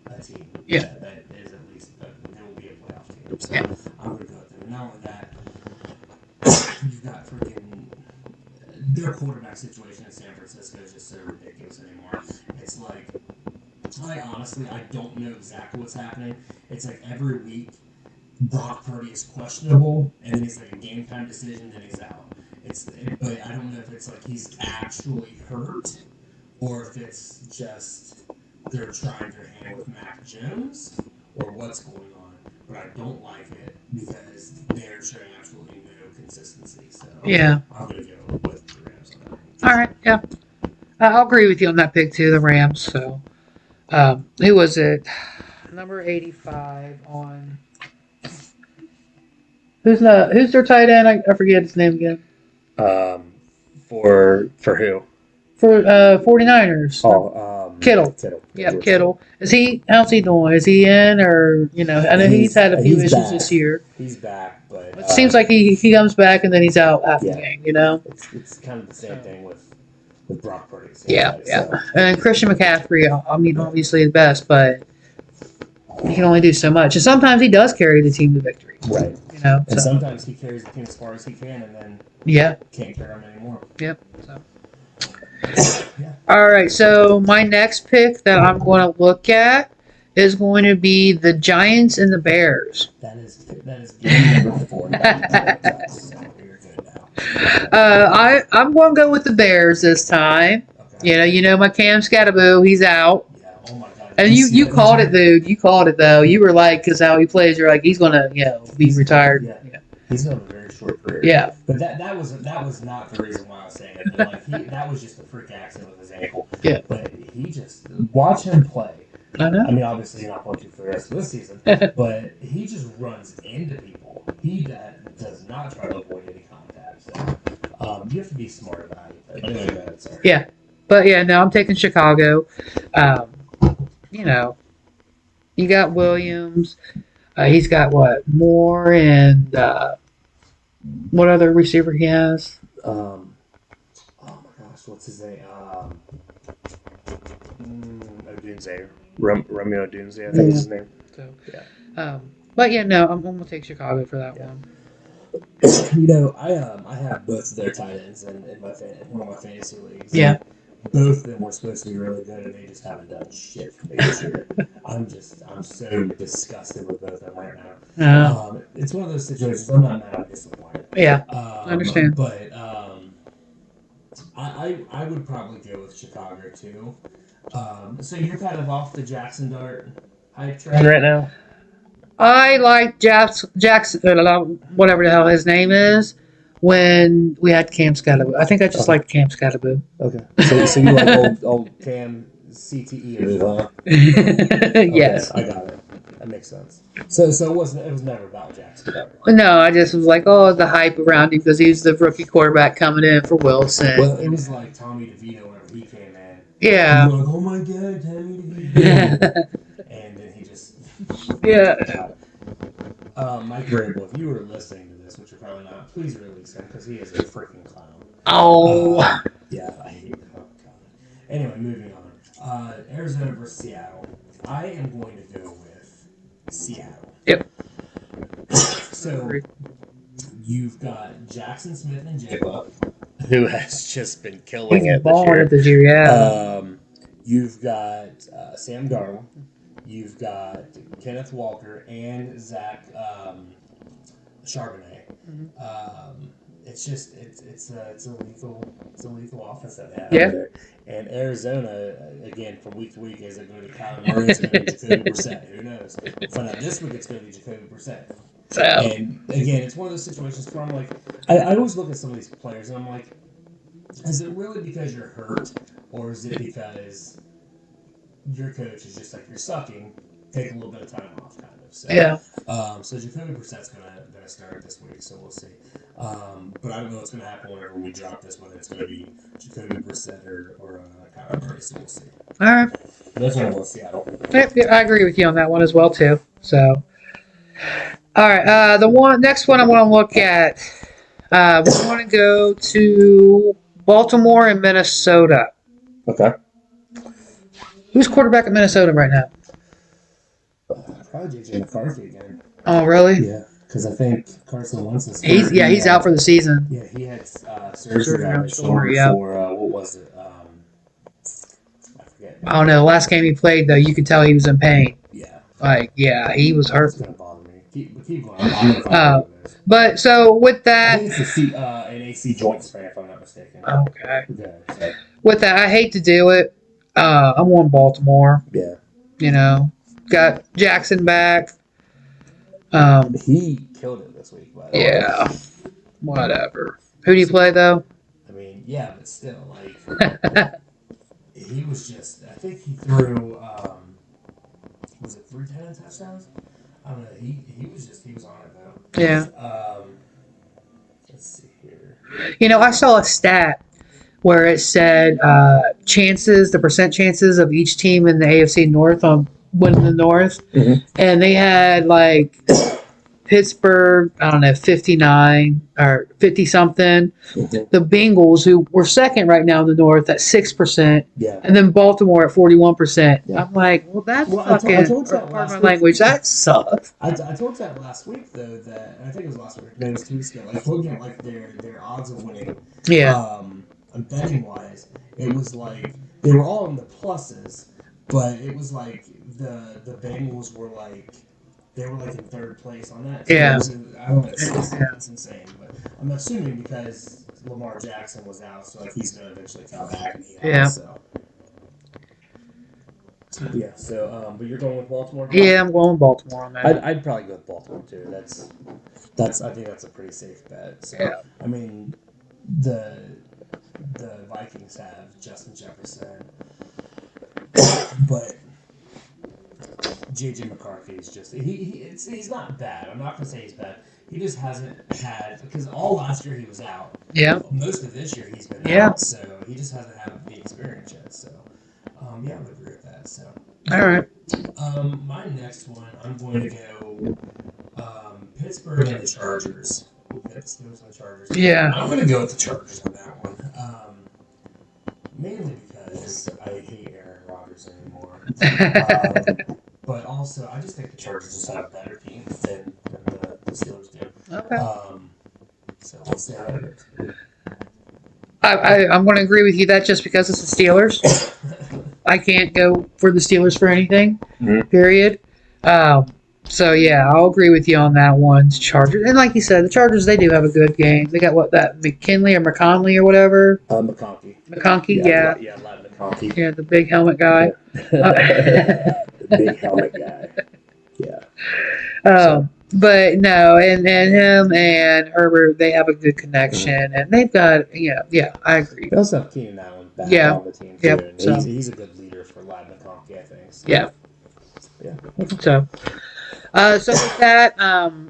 a team. Yeah. That is at least they will be a playoff team. So Yeah. I'm going to go with them. And not only that, you've got freaking their quarterback situation in San Francisco is just so ridiculous anymore. It's I honestly don't know exactly what's happening. It's every week Brock Purdy is questionable, and then he's a game time decision, then he's out. But I don't know if it's he's actually hurt, or if it's just they're trying their hand with Mac Jones, or what's going on. But I don't like it because they're showing absolutely no consistency. So yeah, I'm gonna go with the Rams on that one. All right. Yeah. I'll agree with you on that pick too. The Rams. So, who was it? Number 85 on. Who's their tight end? I forget his name again. For who? For 49ers. Oh, Kittle. Yep, Kittle. How's he doing? Is he in or I know he's had a few issues back. this year. He's back, but It seems like he comes back and then he's out half the game, It's kind of the same thing with Brock Purdy. Yeah. And Christian McCaffrey, I mean, obviously the best, but he can only do so much. And sometimes he does carry the team to victory. Right. And sometimes he carries the team as far as he can and then can't carry them anymore. Yep. So. All right, so my next pick that I'm going to look at is going to be the Giants and the Bears. That is game number 4. So you're good now. I'm going to go with the Bears this time. Okay. You know my Cam Scattaboo, he's out. Yeah. Oh my God. And you called it, dude. You called it though. You were like, because how he plays, you're like, he's going to be retired. Yeah. He's going to have a very short career. Yeah. But that was not the reason why I was saying it. But that was just a freak accident with his ankle. Yeah. But he just watch him play. I know. I mean, obviously he's not going to for the rest of this season, but he just runs into people. He does not try to avoid any contact. So you have to be smart about it. But anyway, sorry. Yeah. But no, I'm taking Chicago. You got Williams. He's got what? Moore and what other receiver he has? Oh my gosh, what's his name? Odunze. Romeo Odunze, I think is his name. So, but no, I'm gonna take Chicago for that one. I have both of their tight ends in one of my fantasy leagues. Yeah. Both of them were supposed to be really good, and they just haven't done shit for me this year. I'm so disgusted with both of them right now. It's one of those situations. I'm not mad. I'm disappointed. Yeah, I understand. But I would probably go with Chicago too. So you're kind of off the Jackson Dart hype train right now. I like Jackson, whatever the hell his name is. When we had Cam Scattaboo. I think I just like Cam Scattaboo. Okay. So you like old Cam CTE, huh? Yes. I got it. That makes sense. So it was never about Jackson. No, I just was like, the hype around him because he was the rookie quarterback coming in for Wilson. Well, it was like Tommy DeVito whenever he came in. Yeah. Like, oh my God, Tommy DeVito. And then he just... Yeah. Mike Vrabel, if you were listening to this, which you're probably not, please release him because he is a freaking clown. Oh. Yeah, I hate him. Oh, God. Anyway, moving on. Arizona versus Seattle. I am going to go with Seattle. Yep. So, you've got Jackson Smith and Jigba, who has just been killing it this year. This year, yeah. You've got Sam Darnold. You've got Kenneth Walker and Zach Charbonnet. Mm-hmm. It's a lethal offense that they have there. And Arizona, again, from week to week, is it going to be Kyler Murray? Is it going to be Jacoby Brissett? Who knows? We'll find out this week. It's going to be Jacoby Brissett. And again, it's one of those situations where I'm like, I always look at some of these players and I'm like, is it really because you're hurt, or is it because your coach is just like, you're sucking, take a little bit of time off, kind of. So, so Jacoby Brissett's gonna start this week, so we'll see. But I don't know what's gonna happen whenever we drop this, whether it's gonna be Jacoby Brissett or Kyler Murray, so we'll see. All right. That's what I want Seattle. I agree with you on that one as well too. So, all right. The next one I want to look at. We want to go to Baltimore and Minnesota. Okay. Who's quarterback at Minnesota right now? Probably J.J. McCarthy again. Oh, really? Yeah, because I think Carson Wentz is... He's out for the season. Yeah, he had surgery on his shoulder for, what was it? I forget. I don't know. The last game he played, though, you could tell he was in pain. Yeah. He was hurt. It's going to bother me. Keep going. But, so, with that... I think it's an AC joint sprain, if I'm not mistaken. Okay. So. With that, I hate to do it. I'm on Baltimore. Yeah. Got Jackson back. He killed it this week, by the way. Yeah. Whatever. Who do you play, though? I mean, yeah, but still, like... he was just. I think he threw. Was it 3 touchdowns? I don't know. He was on it though. Yeah. Let's see here. I saw a stat where it said the percent chances of each team in the AFC North on winning the North, and they had like Pittsburgh, I don't know, 59 or 50 something. The Bengals, who were second right now in the North, at 6%. Yeah. And then Baltimore at 41%. Yeah. I'm like, well, that's fucking. I told you that pardon my week. language. That sucks. I told you that last week though. That I think it was last week. No, it was 2 weeks ago. Like looking at like their odds of winning. Yeah. Betting wise, it was like they were all in the pluses, but it was like the Bengals were like. They were like in third place on that. So Yeah. I don't know. It's insane, but I'm assuming because Lamar Jackson was out, so like he's gonna eventually come back. And Yeah. So. Yeah. So, but you're going with Baltimore? Yeah, I'm going Baltimore on that. I'd probably go with Baltimore too. That's. I think that's a pretty safe bet. So, Yeah. I mean, the Vikings have Justin Jefferson, but. JJ McCarthy is just he's not bad. I'm not gonna say he's bad. He just hasn't had because all last year he was out. Yeah. Most of this year he's been out, so he just hasn't had the experience yet. So, yeah, I would agree with that. So, All right. My next one I'm going to go Pittsburgh and the Chargers. Steelers and the Chargers. Yeah. I'm going to go with the Chargers on that one. Mainly because I hate Aaron Rodgers anymore. But also, I just think the Chargers just have a better team than the Steelers do. Okay. So we'll see how that goes. I'm going to agree with you. That's just because it's the Steelers. I can't go for the Steelers for anything. Period. So yeah, I'll agree with you on that one. Chargers, and like you said, the Chargers, they do have a good game. They got that McKinley or McConley or whatever. McConkey. McConkey, yeah. Yeah, Latin McConkey. Yeah, the big helmet guy. The big helmet guy. Yeah. But no, and him and Herbert, they have a good connection, and they've got I agree. They also have Keenan Allen back on the team too. Yep. And So he's a good leader for Latin McConkey, I think. So. Yeah. Yeah. So with that,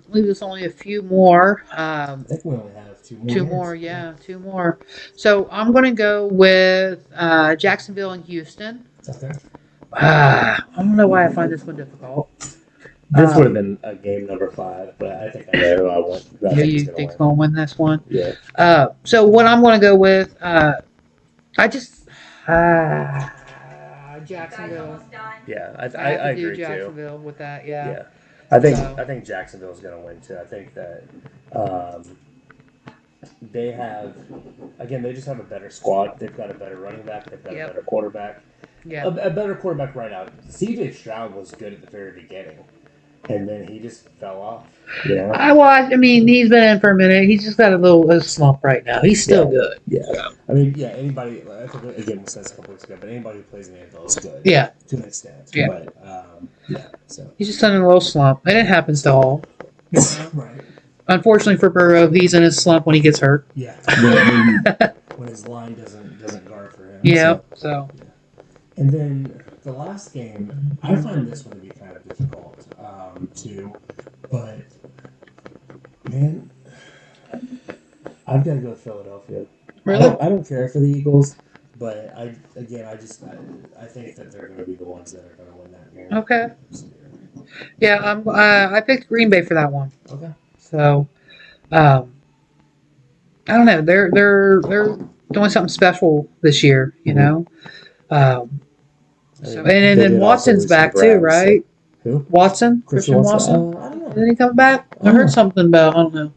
leaves us only a few more. I think we only have two more. Two more. So I'm going to go with Jacksonville and Houston. Okay. I don't know why I find this one difficult. This would have been a game number 5, but I think I know who I want. You think it's going to win this one? Yeah. So what I'm going to go with, Jacksonville. Yeah, I agree agree Jacksonville with that. Yeah. Yeah. I think Jacksonville's going to win too. I think that they have they just have a better squad. They've got a better running back. They've got a better quarterback. Yeah. A better quarterback right out. CJ Stroud was good at the very beginning, and then he just fell off. Yeah. I mean, he's been in for a minute. He's just got a slump right now. He's still good. Yeah. I mean, anybody. I think again we said this a couple weeks ago, but anybody who plays in the NFL is good. Yeah. To an extent. Yeah. But So he's just in a little slump, and it happens to all. Right. Unfortunately for Burrow, he's in a slump when he gets hurt. Yeah. When his line doesn't guard for him. Yeah. So. And then the last game, I find this one to be kind of difficult too, but man, I've got to go with Philadelphia. Really? I don't care for the Eagles, but I think that they're going to be the ones that are going to win that game. Okay. Yeah, I picked Green Bay for that one. Okay. So, I don't know. They're doing something special this year, you know. So and then Watson's back too, right? Who? Watson, Christian Watson. I don't know. Did he come back? I heard something about. I don't know.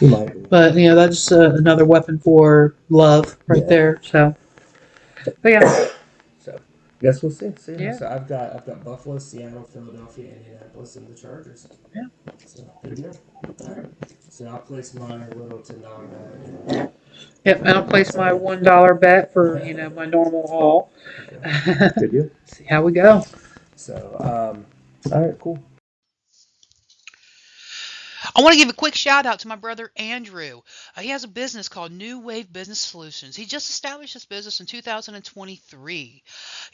He might be. But that's another weapon for love right there. So, but yeah. So, guess we'll see. Yeah. So I've got Buffalo, Seattle, Philadelphia, Indianapolis, and the Chargers. Yeah. So good deal. All right. So I'll place my little $10 Yep, and I'll place my $1 bet for my normal haul. Good deal. See how we go. So, all right, cool. I want to give a quick shout out to my brother Andrew. He has a business called New Wave Business Solutions. He just established this business in 2023.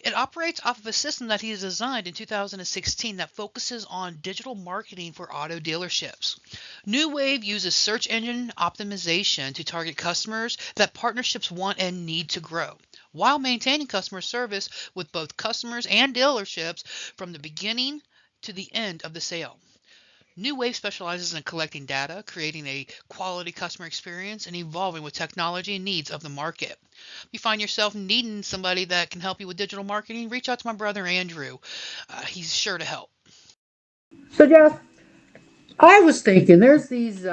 It operates off of a system that he has designed in 2016 that focuses on digital marketing for auto dealerships. New Wave uses search engine optimization to target customers that partnerships want and need to grow, while maintaining customer service with both customers and dealerships from the beginning to the end of the sale. New Wave specializes in collecting data, creating a quality customer experience, and evolving with technology and needs of the market. If you find yourself needing somebody that can help you with digital marketing, reach out to my brother Andrew. He's sure to help. So, Jeff, I was thinking there's these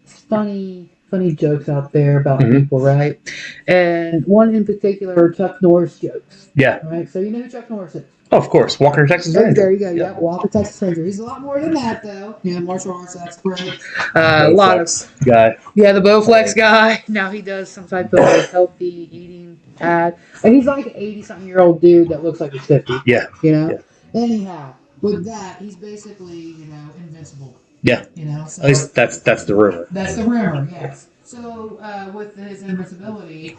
funny jokes out there about people, right? And one in particular are Chuck Norris jokes. Yeah. Right? So you know who Chuck Norris is? Oh, of course. Walker, Texas There Ranger. you go. Yeah, Walker, Texas Ranger. He's a lot more than that, though. Yeah, martial arts expert. A lot of guy. Yeah, the Bowflex guy. Now he does some type of healthy eating ad, and he's like an 80-something-year-old dude that looks like he's 50. Yeah. You know. Yeah. Anyhow, with that, he's basically invincible. Yeah. So at least that's the rumor. That's the rumor. Yes. So with his invincibility,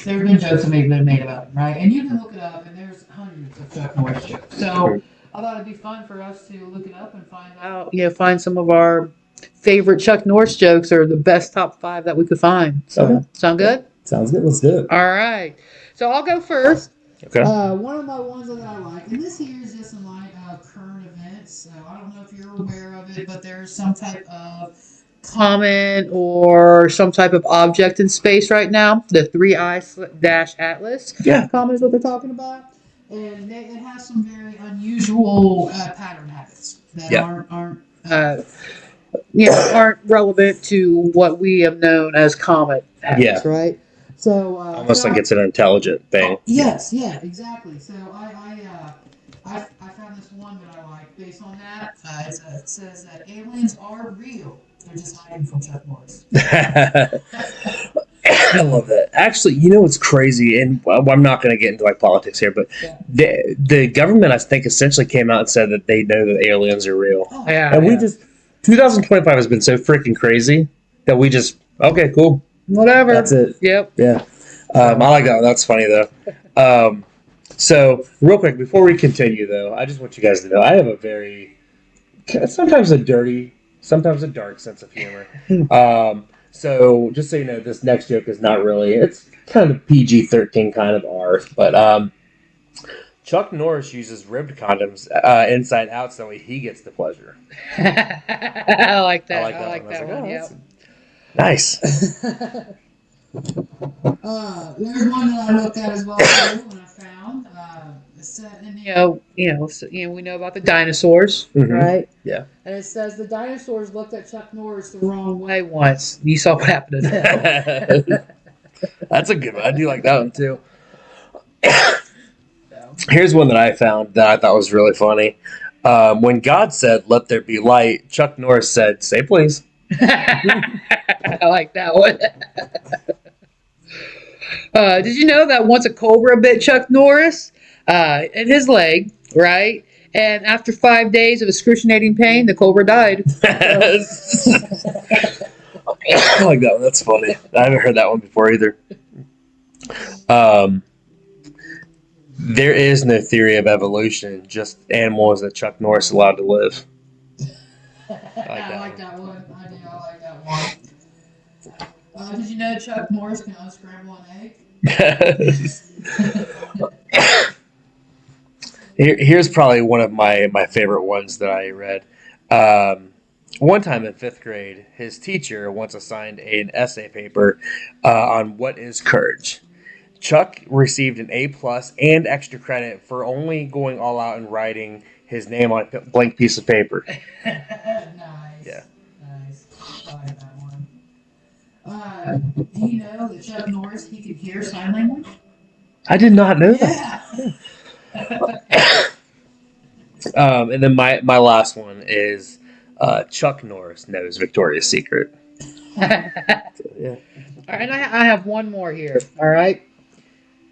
there have been jokes that have been made about him, right? And you can look it up, and there's hundreds of Chuck Norris jokes. So I thought it'd be fun for us to look it up and find out. Find some of our favorite Chuck Norris jokes or the best top 5 that we could find. So sound good? Sounds good. Let's do it. All right. So I'll go first. Okay. One of my ones that I like, and this here is just in light of current events. So I don't know if you're aware of it, but there's some type of comet or some type of object in space right now. The 3I-Atlas comet is what they're talking about. And it has some very unusual pattern habits that aren't relevant to what we have known as comet habits, right? So almost like it's an intelligent thing. Yes, exactly. So I found this one that I like based on that. It says that aliens are real. They're just hiding from Chuck Norris. I love that. Actually, what's crazy, and I'm not going to get into politics here, but the government, I think, essentially came out and said that they know that aliens are real. We just 2025 has been so freaking crazy that we just okay, cool, whatever. That's it. Yep. Yeah. I like that one. That's funny though. So real quick before we continue, though, I just want you guys to know I have a very sometimes a dirty, sometimes a dark sense of humor. So just so you know, this next joke is not really, it's kind of PG-13 kind of R, but Chuck Norris uses ribbed condoms inside out so he gets the pleasure. I like that. I like that one. Yeah. Nice. There's one that I looked at as well too, when I found. It said, and we know about the dinosaurs, right? Yeah. And it says the dinosaurs looked at Chuck Norris the wrong way once. You saw what happened to them. That's a good one. I do like that one too. Here's one that I found that I thought was really funny. When God said, "Let there be light," Chuck Norris said, "Say please." I like that one. Did you know that once a cobra bit Chuck Norris in his leg, right? And after 5 days of excruciating pain, the cobra died. I like that one. That's funny. I haven't heard that one before either. There is no theory of evolution, just animals that Chuck Norris allowed to live. I like that one. I like that one. Did you know Chuck Norris can unscramble an egg? Here's probably one of my favorite ones that I read. One time in 5th grade, his teacher once assigned an essay paper on what is courage. Chuck received an A+ and extra credit for only going all out and writing his name on a blank piece of paper. Nice. Yeah. Nice. I like that one. Do you know that Chuck Norris, he could hear sign language? I did not know that. And then my last one is Chuck Norris knows Victoria's Secret. So, yeah. All right, I have one more here. All right.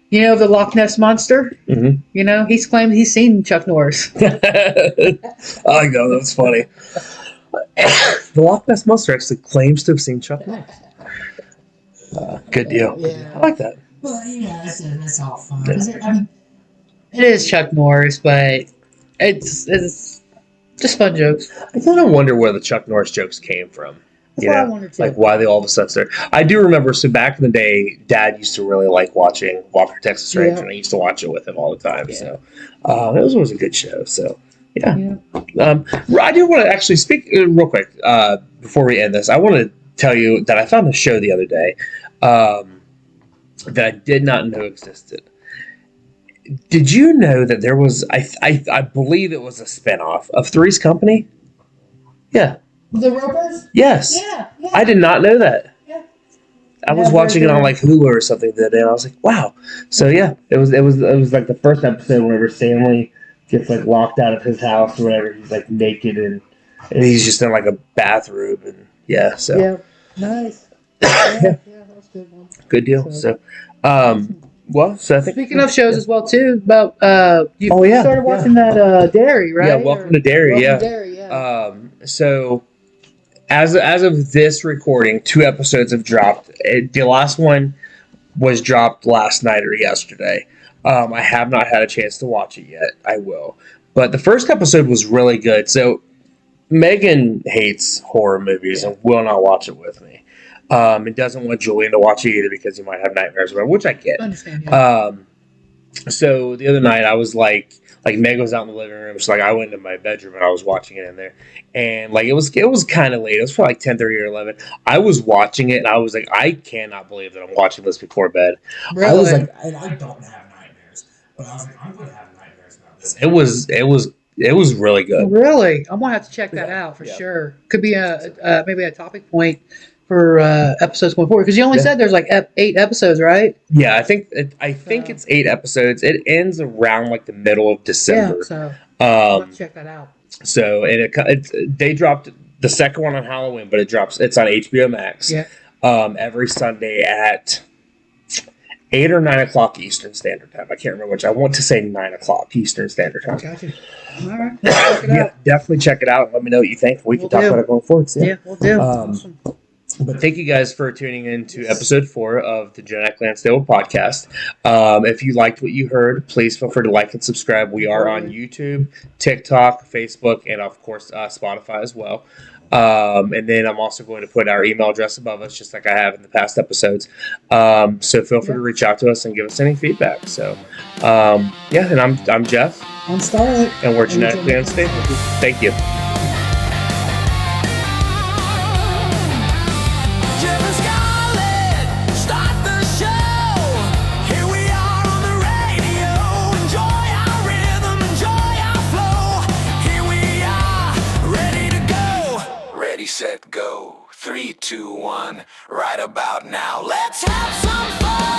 You know the Loch Ness Monster? Mm-hmm. He's claimed he's seen Chuck Norris. I like that. That's funny. The Loch Ness Monster actually claims to have seen Chuck Norris. Good deal. Yeah. I like that. Well, that's all fun. Yeah. Is there, I mean, It is Chuck Norris, but it's just fun jokes. I kind of wonder where the Chuck Norris jokes came from. That's what I wondered too. Like why they all of a sudden started. I do remember, so back in the day, Dad used to really like watching Walker, Texas Ranger, and I used to watch it with him all the time. Yeah. So it was always a good show. So yeah. Yeah. I do want to actually speak real quick before we end this. I want to tell you that I found a show the other day that I did not know existed. Did you know that there was, I believe it was a spinoff of Three's Company? Yeah. the Ropers? Yes. Yeah. I did not know that. Yeah. I was watching it on like Hulu or something the other day, and I was like, "Wow!" So yeah, it was like the first episode whenever Stanley gets like locked out of his house or whatever. He's like naked and he's just in like a bathroom, and yeah. So Yeah. Nice. Yeah, that's a good one. good deal. So, so I think Speaking of shows as well too, about you Oh, yeah, started watching that Dairy, right? yeah, Welcome to Dairy. Welcome Yeah. to Dairy, yeah. So as of this recording, 2 episodes have dropped. The last one was dropped last night or yesterday. I have not had a chance to watch it yet. I will. But the first episode was really good. So Megan hates horror movies and will not watch it with me. And doesn't want Julian to watch it either because he might have nightmares about it, which I get. I understand. Yeah. So the other night I was like Meg was out in the living room. So like I went into my bedroom and I was watching it in there, and like it was kind of late. It was probably like 10:30 or 11. I was watching it and I was like, I cannot believe that I'm watching this before bed. Really? I was like, And I don't have nightmares, but I was like, I'm going to have nightmares about this. it was really good. Really? I'm gonna have to check that Yeah, out for yeah. sure. Could be maybe a topic point for episodes going forward, because you only said there's like 8 episodes, right? Yeah, I think it's 8 episodes. It ends around like the middle of December. Yeah. So I'll have Um, to check that out. so they dropped the second one on Halloween, but it's on HBO Max. Yeah. Every Sunday at 8 or 9 o'clock Eastern Standard Time. I can't remember which. I want to say 9 o'clock Eastern Standard Time. Gotcha. All right. Check it Yeah, out. definitely check it out. Let me know what you think. We can Will talk do. about it going forward. So, Yeah, we'll do. Um, Awesome. But thank you guys for tuning in to episode 4 of the Genetically Unstable podcast. If you liked what you heard, please feel free to like and subscribe. We are on YouTube, TikTok, Facebook, and of course Spotify as well. And then I'm also going to put our email address above us, just like I have in the past episodes. So feel free to reach out to us and give us any feedback. So, and I'm Jeff, I'm Starlight. and we're Genetically Unstable. Thank you. Jeff and Scarlett, start the show. Here we are on the radio. Enjoy our rhythm, enjoy our flow. Here we are, ready to go. Ready, set, go. 3, 2, 1, right about now. Let's have some fun.